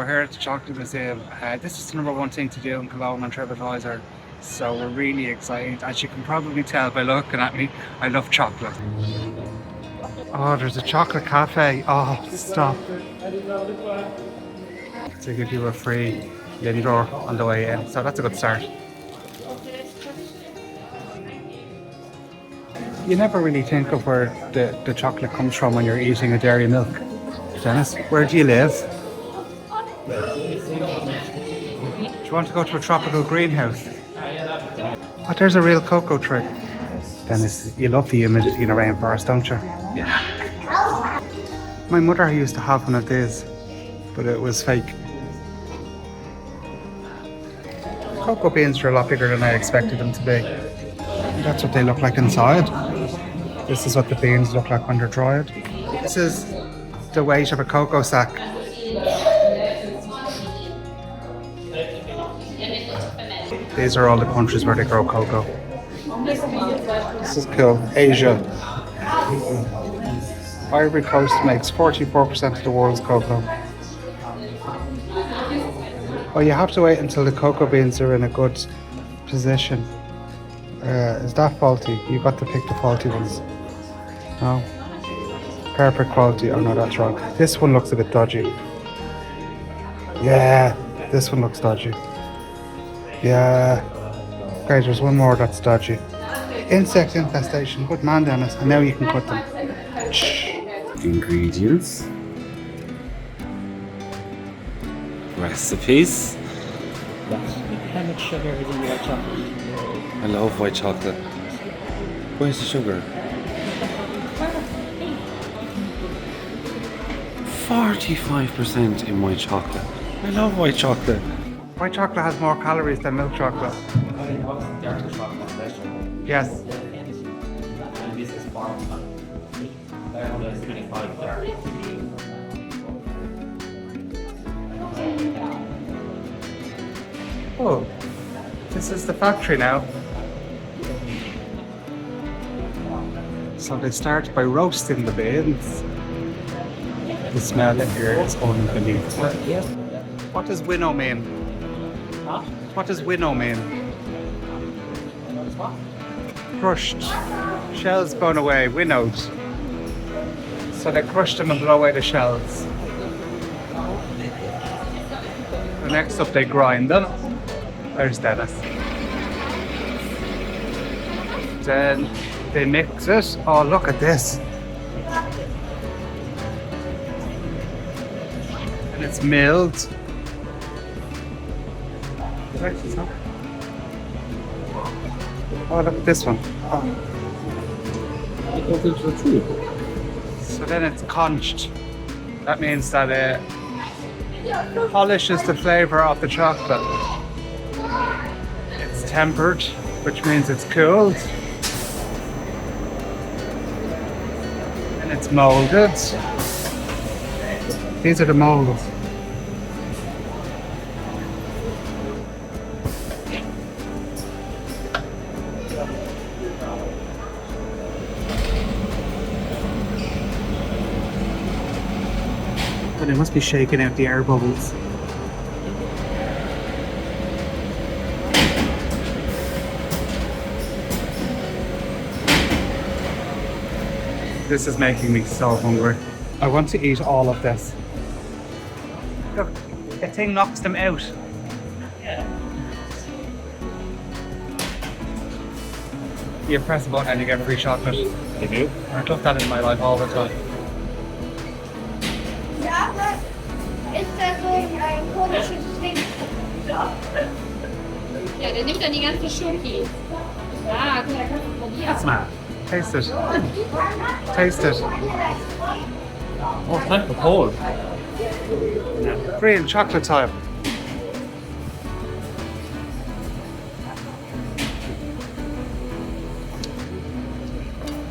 We're here at the Chocolate Museum. This is the #1 thing to do in Cologne on Tripadvisor, so we're really excited. As you can probably tell by looking at me, I love chocolate. Oh, there's a chocolate cafe. Oh, stop. To give you a free Lindor on the way in, so that's a good start. You never really think of where the chocolate comes from when you're eating a dairy milk. Dennis, where do you live? Do you want to go to a tropical greenhouse? Oh, there's a real cocoa tree. Dennis, you love the humidity in a rainforest, don't you? Yeah. My mother used to have one of these, but it was fake. Cocoa beans are a lot bigger than I expected them to be. That's what they look like inside. This is what the beans look like when they're dried. This is the weight of a cocoa sack. These are all the countries where they grow cocoa. This is cool. Asia. Ivory Coast makes 44% of the world's cocoa. Oh, you have to wait until the cocoa beans are in a good position. Is that faulty? You've got to pick the faulty ones. No. Perfect quality. Oh no, that's wrong. This one looks a bit dodgy. Yeah, this one looks dodgy. Yeah. Okay, there's one more that's dodgy. Insect infestation. Good man, Dennis. And now you can cut them. Ingredients. Recipes. How much sugar is in your chocolate? I love white chocolate. Where's the sugar? 45% in white chocolate. I love white chocolate. White chocolate has more calories than milk chocolate. Dark chocolate, Yes. and this is bar. That one is 25 dark. Oh, this is the factory now. So they start by roasting the beans. The smell in here is unbelievable. What does winnow mean? Huh? What does winnow mean? Crushed. Shells blown away, winnowed. So they crush them and blow away the shells. And next up they grind them. There's Dennis. Then they mix it. Oh, look at this. And it's milled. Oh, look at this one. Oh. So then it's conched. That means that it polishes the flavour of the chocolate. It's tempered, which means it's cooled. And it's moulded. These are the moulds. But it must be shaking out the air bubbles. This is making me so hungry. I want to eat all of this. Look, the thing knocks them out. You press a button and you get free chocolate. They do? I've done that in my life all the time. Ja, aber ist da so ein komisches Ding? Ja, der nimmt dann die ganze Schoki. Ah, gut, da kannst du probieren. Smell. Taste it. Taste it. Oh, it's not cold. Green chocolate time.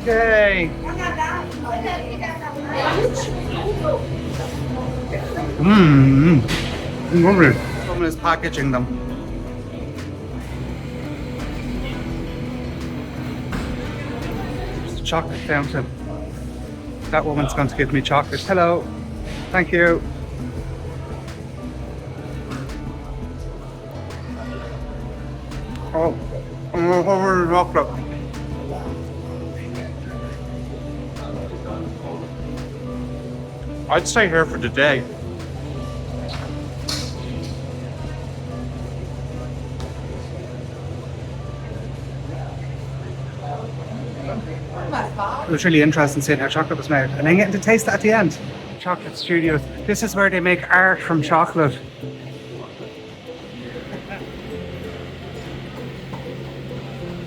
Yay! Mmm. Lovely. Someone is packaging them. It's a chocolate fountain. That woman's going to give me chocolate. Hello. Thank you. Oh, I'm over the chocolate. I'd stay here for the day. It was really interesting seeing how chocolate was made and then getting to taste it at the end. Chocolate studios. This is where they make art from chocolate.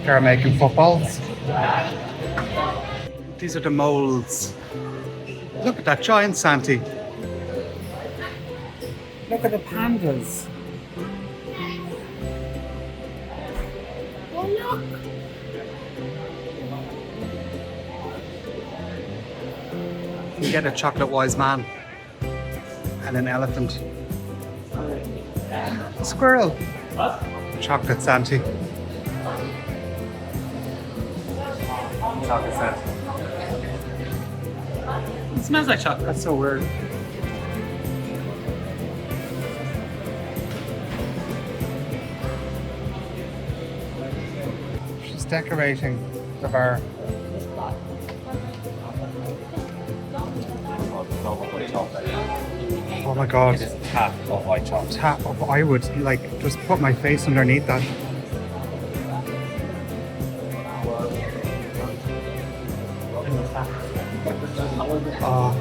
They're making footballs. These are the molds. Look at that giant Santi. Look at the pandas. Oh look! You get a chocolate wise man and an elephant. A squirrel. Chocolate Santi. Chocolate Santi. It smells like chocolate. That's so weird. She's decorating the bar. Oh my god. It is tap of white chocolate. Tap of, I would like just put my face underneath that. Oh.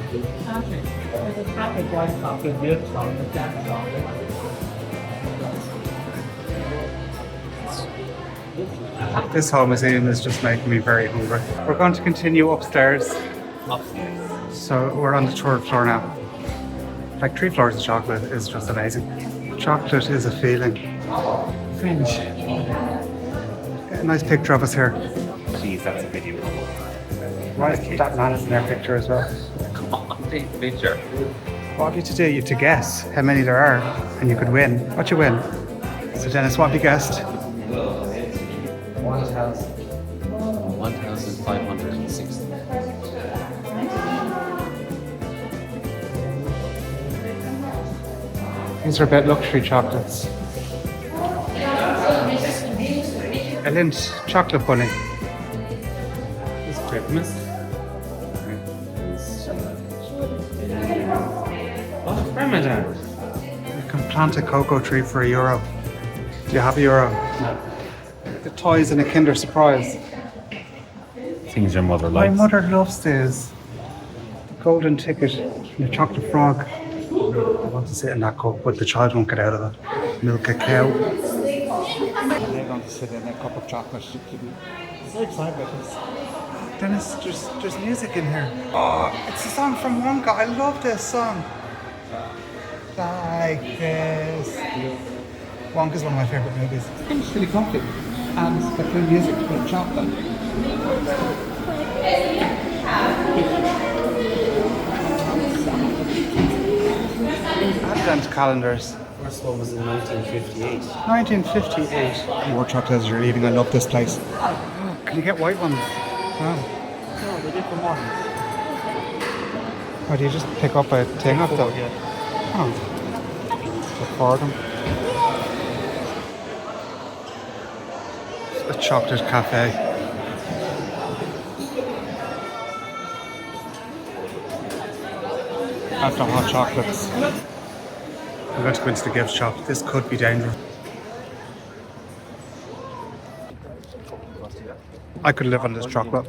This whole museum is just making me very hungry. We're going to continue upstairs. So we're on the 3rd floor now. Like 3 floors of chocolate is just amazing. Chocolate is a feeling. Fringe. Get a nice picture of us here. Jeez, that's a video. Right, that man is in their picture as well. Come on, take the picture. What have you to do? You have to guess how many there are and you could win. What you win? So Dennis, what have you guessed? 1,560. These are a bit luxury chocolates. A Lindt chocolate bunny. It's Christmas. Oh, Ramadan. You can plant a cocoa tree for €1. Do you have €1? No. The toys in a Kinder Surprise. Things your mother My likes. mother loves this. The golden ticket and a chocolate frog. I want to sit in that cup, but the child won't get out of it. Milk a cow. They're going to sit in a cup of chocolate. So excited about this. Dennis, there's music in here. Oh, it's a song from Wonka. I love this song. Like this. Wonka's one of my favourite movies. It's really comfy. And it's got good music with chocolate. Advent calendars. First one was in 1958. 1958. More chocolates you're leaving. I love this place. Can you get white ones? Wow. No, they're different ones. Or do you just pick up a thing of them? Yeah. Oh. Look for them. A chocolate cafe. After hot chocolates. I'm going to go into the gift shop. This could be dangerous. I could live on this chocolate.